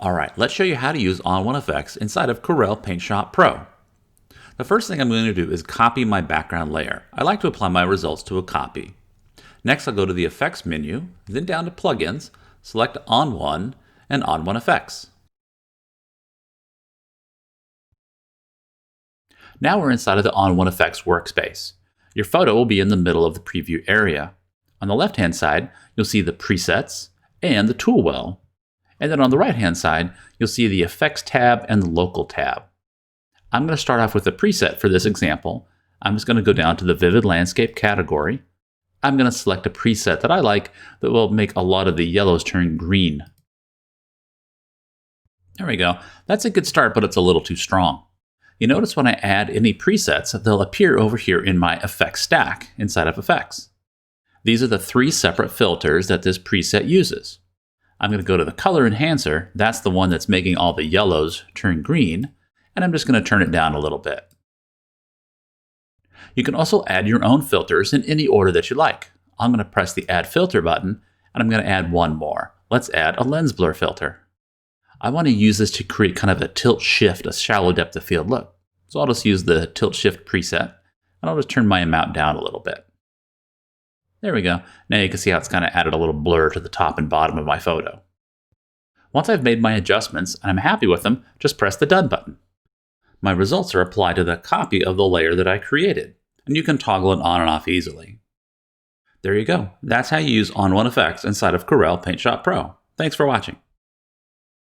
Alright, let's show you how to use ON1 Effects inside of Corel Paint Shop Pro. The first thing I'm going to do is copy my background layer. I like to apply my results to a copy. Next, I'll go to the Effects menu, then down to Plugins, select ON1 and ON1 Effects. Now we're inside of the ON1 Effects workspace. Your photo will be in the middle of the preview area. On the left-hand side, you'll see the presets and the tool well. And then on the right-hand side, you'll see the Effects tab and the Local tab. I'm going to start off with a preset for this example. I'm just going to go down to the Vivid Landscape category. I'm going to select a preset that I like that will make a lot of the yellows turn green. There we go. That's a good start, but it's a little too strong. You notice when I add any presets, they'll appear over here in my Effects stack inside of Effects. These are the 3 separate filters that this preset uses. I'm going to go to the Color Enhancer. That's the one that's making all the yellows turn green, and I'm just going to turn it down a little bit. You can also add your own filters in any order that you like. I'm going to press the Add Filter button, and I'm going to add one more. Let's add a Lens Blur filter. I want to use this to create kind of a tilt shift, a shallow depth of field look. So I'll just use the Tilt Shift preset, and I'll just turn my amount down a little bit. There we go. Now you can see how it's kind of added a little blur to the top and bottom of my photo. Once I've made my adjustments and I'm happy with them, just press the Done button. My results are applied to the copy of the layer that I created, and you can toggle it on and off easily. There you go. That's how you use ON1 Effects inside of Corel Paint Shop Pro. Thanks for watching.